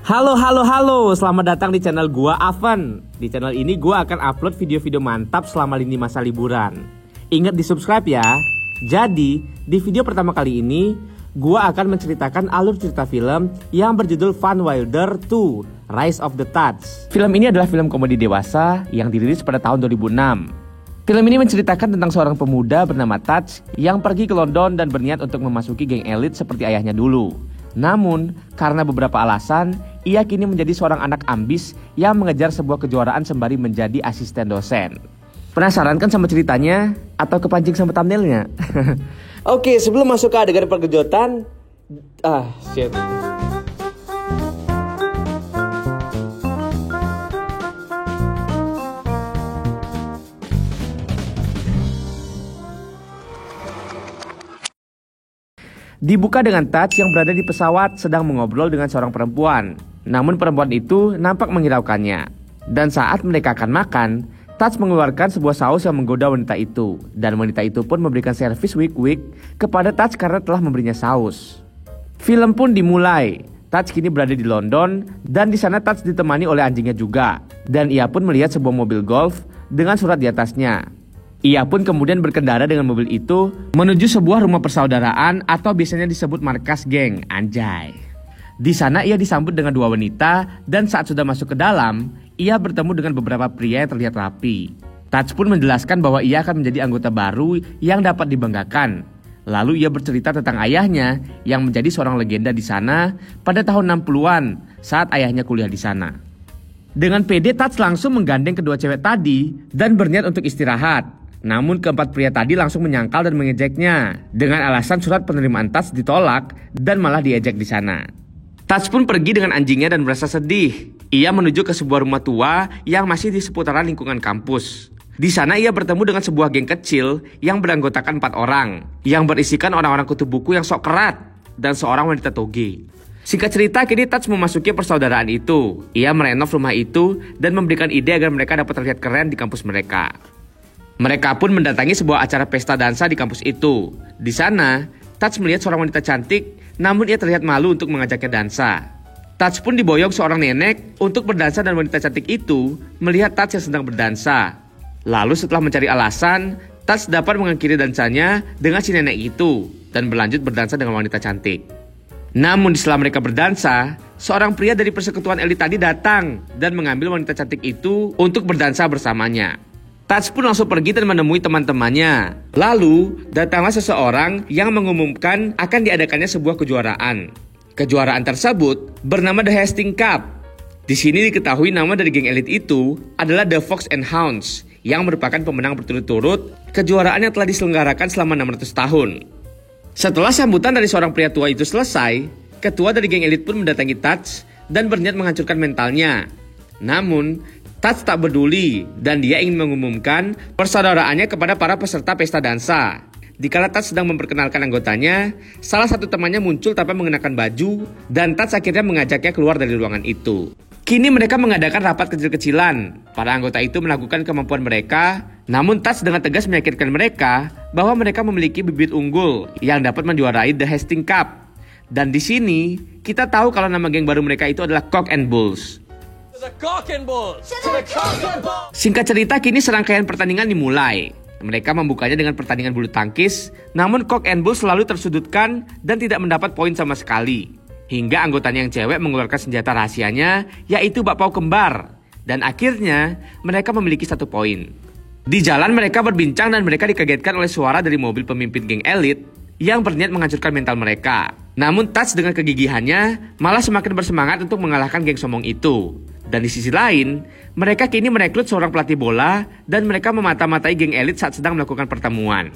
Halo, selamat datang di channel gua Avan. Di channel ini gua akan upload video-video mantap selama lini masa liburan. Ingat di subscribe ya. Jadi, di video pertama kali ini gua akan menceritakan alur cerita film yang berjudul Van Wilder 2 Rise of the Tuts. Film ini adalah film komedi dewasa yang dirilis pada tahun 2006. Film ini menceritakan tentang seorang pemuda bernama Tuts yang pergi ke London dan berniat untuk memasuki geng elit seperti ayahnya dulu. Namun, karena beberapa alasan, ia kini menjadi seorang anak ambis yang mengejar sebuah kejuaraan sembari menjadi asisten dosen. Penasaran kan sama ceritanya? Atau kepancing sama thumbnailnya? Oke, sebelum masuk ke adegan pergejotan, shit. Dibuka dengan Tuts yang berada di pesawat sedang mengobrol dengan seorang perempuan. Namun perempuan itu nampak menghiraukannya. Dan saat mereka akan makan, Tuts mengeluarkan sebuah saus yang menggoda wanita itu. Dan wanita itu pun memberikan servis wik-wik kepada Tuts karena telah memberinya saus. Film pun dimulai. Tuts kini berada di London dan di sana Tuts ditemani oleh anjingnya juga. Dan ia pun melihat sebuah mobil golf dengan surat di atasnya. Ia pun kemudian berkendara dengan mobil itu menuju sebuah rumah persaudaraan atau biasanya disebut markas geng, anjay. Di sana ia disambut dengan dua wanita dan saat sudah masuk ke dalam, ia bertemu dengan beberapa pria yang terlihat rapi. Tuts pun menjelaskan bahwa ia akan menjadi anggota baru yang dapat dibanggakan. Lalu ia bercerita tentang ayahnya yang menjadi seorang legenda di sana pada tahun 60-an saat ayahnya kuliah di sana. Dengan pede Tuts langsung menggandeng kedua cewek tadi dan berniat untuk istirahat. Namun keempat pria tadi langsung menyangkal dan mengejeknya dengan alasan surat penerimaan Tuts ditolak dan malah diejek di sana. Tuts pun pergi dengan anjingnya dan merasa sedih. Ia menuju ke sebuah rumah tua yang masih di seputaran lingkungan kampus. Di sana ia bertemu dengan sebuah geng kecil yang beranggotakan 4 orang yang berisikan orang-orang kutu buku yang sok kerat dan seorang wanita toge. Singkat cerita, kini Tuts memasuki persaudaraan itu. Ia merenov rumah itu dan memberikan ide agar mereka dapat terlihat keren di kampus mereka. Mereka pun mendatangi sebuah acara pesta dansa di kampus itu. Di sana, Tuts melihat seorang wanita cantik, namun ia terlihat malu untuk mengajaknya dansa. Tuts pun diboyong seorang nenek untuk berdansa dan wanita cantik itu melihat Tuts yang sedang berdansa. Lalu setelah mencari alasan, Tuts dapat mengakhiri dansanya dengan si nenek itu dan berlanjut berdansa dengan wanita cantik. Namun setelah mereka berdansa, seorang pria dari persekutuan elit tadi datang dan mengambil wanita cantik itu untuk berdansa bersamanya. Tuts pun langsung pergi dan menemui teman-temannya. Lalu, datanglah seseorang yang mengumumkan akan diadakannya sebuah kejuaraan. Kejuaraan tersebut bernama The Hastings Cup. Di sini diketahui nama dari geng elit itu adalah The Fox and Hounds, yang merupakan pemenang berturut-turut kejuaraan yang telah diselenggarakan selama 600 tahun. Setelah sambutan dari seorang pria tua itu selesai, ketua dari geng elit pun mendatangi Tuts dan berniat menghancurkan mentalnya. Namun, Tuts tak peduli dan dia ingin mengumumkan persaudaraannya kepada para peserta pesta dansa. Dikala Tuts sedang memperkenalkan anggotanya, salah satu temannya muncul tanpa mengenakan baju dan Tuts akhirnya mengajaknya keluar dari ruangan itu. Kini mereka mengadakan rapat kecil-kecilan. Para anggota itu melakukan kemampuan mereka, namun Tuts dengan tegas meyakinkan mereka bahwa mereka memiliki bibit unggul yang dapat menjuarai The Hastings Cup. Dan di sini kita tahu kalau nama geng baru mereka itu adalah Cock and Bulls. Singkat cerita, kini serangkaian pertandingan dimulai. Mereka membukanya dengan pertandingan bulu tangkis, namun Cock and Bull selalu tersudutkan dan tidak mendapat poin sama sekali. Hingga anggotanya yang cewek mengeluarkan senjata rahasianya, yaitu bakpao kembar. Dan akhirnya, mereka memiliki 1 poin. Di jalan mereka berbincang dan mereka dikagetkan oleh suara dari mobil pemimpin geng elit yang berniat menghancurkan mental mereka. Namun Tuts dengan kegigihannya malah semakin bersemangat untuk mengalahkan geng sombong itu. Dan di sisi lain, mereka kini merekrut seorang pelatih bola dan mereka memata-matai geng elit saat sedang melakukan pertemuan.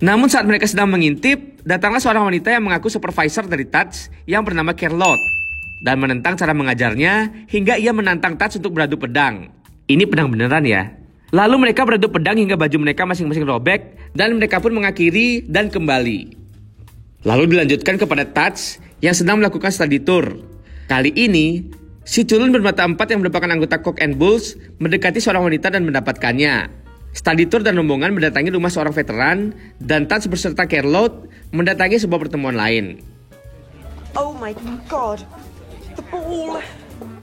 Namun saat mereka sedang mengintip, datanglah seorang wanita yang mengaku supervisor dari Tuts yang bernama Charlotte dan menentang cara mengajarnya hingga ia menantang Tuts untuk beradu pedang. Ini pedang beneran ya. Lalu mereka beradu pedang hingga baju mereka masing-masing robek dan mereka pun mengakhiri dan kembali. Lalu dilanjutkan kepada Tuts yang sedang melakukan study tour. Kali ini, si culun bermata 4 yang merupakan anggota Cock and Bulls mendekati seorang wanita dan mendapatkannya. Study tour dan rombongan mendatangi rumah seorang veteran dan Tuts beserta Charlotte mendatangi sebuah pertemuan lain. Oh my god. The ball.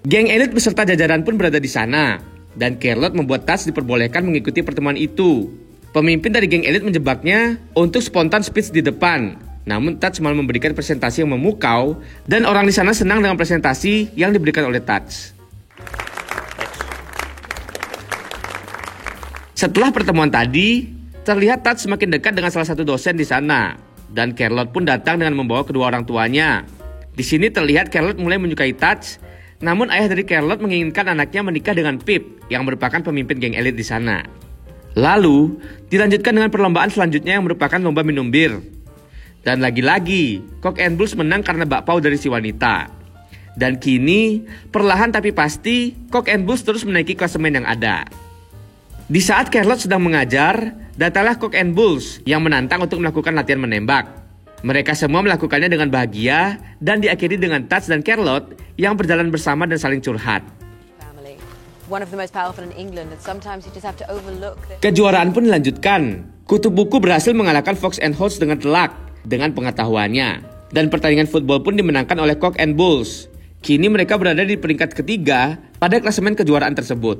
Geng elit beserta jajaran pun berada di sana, dan Charlotte membuat Touch diperbolehkan mengikuti pertemuan itu. Pemimpin dari geng elit menjebaknya untuk spontan speech di depan. Namun Touch malah memberikan presentasi yang memukau, dan orang di sana senang dengan presentasi yang diberikan oleh Touch. Setelah pertemuan tadi, terlihat Touch semakin dekat dengan salah satu dosen di sana, dan Charlotte pun datang dengan membawa kedua orang tuanya. Di sini terlihat Charlotte mulai menyukai Touch, namun ayah dari Charlotte menginginkan anaknya menikah dengan Pip yang merupakan pemimpin geng elit di sana. Lalu, dilanjutkan dengan perlombaan selanjutnya yang merupakan lomba minum bir. Dan lagi-lagi, Cock and Bulls menang karena bakpao dari si wanita. Dan kini, perlahan tapi pasti, Cock and Bulls terus menaiki klasemen yang ada. Di saat Charlotte sedang mengajar, datanglah Cock and Bulls yang menantang untuk melakukan latihan menembak. Mereka semua melakukannya dengan bahagia dan diakhiri dengan Touch dan Charlotte yang berjalan bersama dan saling curhat. Kejuaraan pun dilanjutkan. Kutub Buku berhasil mengalahkan Fox and Hounds dengan telak dengan pengetahuannya. Dan pertandingan football pun dimenangkan oleh Cock and Bulls. Kini mereka berada di peringkat ketiga pada klasemen kejuaraan tersebut.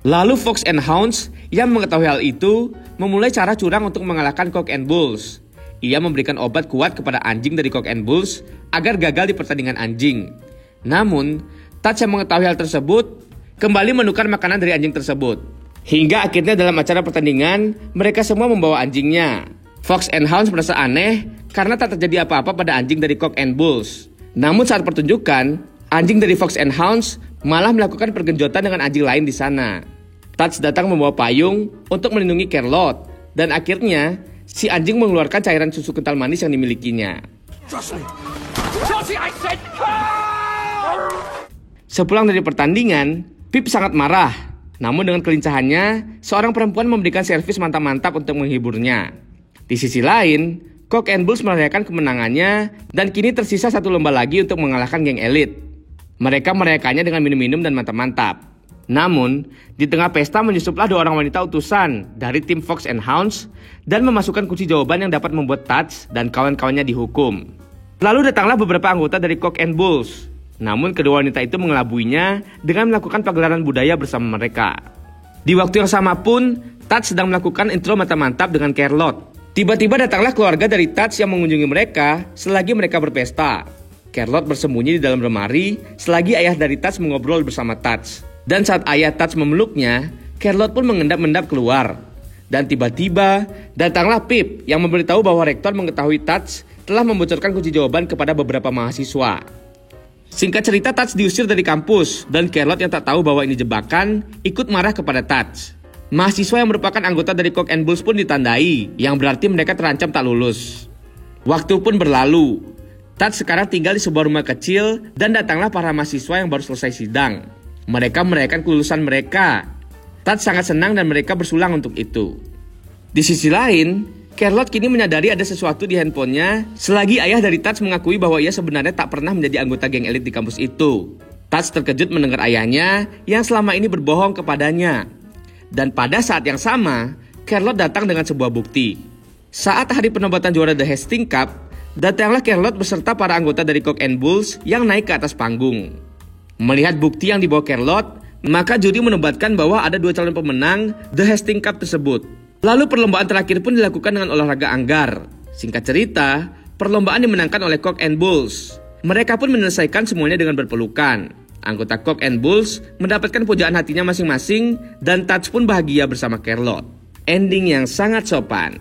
Lalu Fox and Hounds yang mengetahui hal itu memulai cara curang untuk mengalahkan Cock and Bulls. Ia memberikan obat kuat kepada anjing dari Cock and Bulls agar gagal di pertandingan anjing. Namun, Touch yang mengetahui hal tersebut kembali menukar makanan dari anjing tersebut. Hingga akhirnya dalam acara pertandingan, mereka semua membawa anjingnya. Fox and Hounds merasa aneh karena tak terjadi apa-apa pada anjing dari Cock and Bulls. Namun saat pertunjukan, anjing dari Fox and Hounds malah melakukan pergenjotan dengan anjing lain di sana. Touch datang membawa payung untuk melindungi Charlotte, dan akhirnya si anjing mengeluarkan cairan susu kental manis yang dimilikinya. Sepulang dari pertandingan, Pip sangat marah. Namun dengan kelincahannya, seorang perempuan memberikan servis mantap-mantap untuk menghiburnya. Di sisi lain, Cock and Bulls merayakan kemenangannya, dan kini tersisa satu lomba lagi untuk mengalahkan geng elit. Mereka merayakannya dengan minum-minum dan mantap-mantap. Namun, di tengah pesta menyusuplah dua orang wanita utusan dari tim Fox and Hounds dan memasukkan kunci jawaban yang dapat membuat Touch dan kawan-kawannya dihukum. Lalu datanglah beberapa anggota dari Cock and Bulls. Namun kedua wanita itu mengelabuinya dengan melakukan pagelaran budaya bersama mereka. Di waktu yang sama pun, Touch sedang melakukan intro mantap-mantap dengan Charlotte. Tiba-tiba datanglah keluarga dari Touch yang mengunjungi mereka selagi mereka berpesta. Charlotte bersembunyi di dalam lemari selagi ayah dari Touch mengobrol bersama Touch. Dan saat ayah Touch memeluknya, Charlotte pun mengendap-endap keluar. Dan tiba-tiba datanglah Pip yang memberitahu bahwa rektor mengetahui Touch telah membocorkan kunci jawaban kepada beberapa mahasiswa. Singkat cerita, Touch diusir dari kampus, dan Charlotte yang tak tahu bahwa ini jebakan ikut marah kepada Touch. Mahasiswa yang merupakan anggota dari Cock and Bulls pun ditandai, yang berarti mereka terancam tak lulus. Waktu pun berlalu. Touch sekarang tinggal di sebuah rumah kecil, dan datanglah para mahasiswa yang baru selesai sidang. Mereka merayakan kelulusan mereka. Touch sangat senang dan mereka bersulang untuk itu. Di sisi lain, Charlotte kini menyadari ada sesuatu di handphonenya selagi ayah dari Touch mengakui bahwa ia sebenarnya tak pernah menjadi anggota geng elit di kampus itu. Touch terkejut mendengar ayahnya yang selama ini berbohong kepadanya. Dan pada saat yang sama, Charlotte datang dengan sebuah bukti. Saat hari penobatan juara The Hastings Cup, datanglah Charlotte beserta para anggota dari Cock and Bulls yang naik ke atas panggung. Melihat bukti yang dibawa Charlotte, maka juri menobatkan bahwa ada dua calon pemenang The Hastings Cup tersebut. Lalu perlombaan terakhir pun dilakukan dengan olahraga anggar. Singkat cerita, perlombaan dimenangkan oleh Cock and Bulls. Mereka pun menyelesaikan semuanya dengan berpelukan. Anggota Cock and Bulls mendapatkan pujaan hatinya masing-masing, dan Touch pun bahagia bersama Charlotte. Ending yang sangat sopan.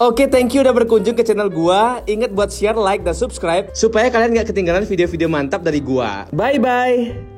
Oke, thank you udah berkunjung ke channel gua. Ingat buat share, like, dan subscribe supaya kalian gak ketinggalan video-video mantap dari gua. Bye-bye.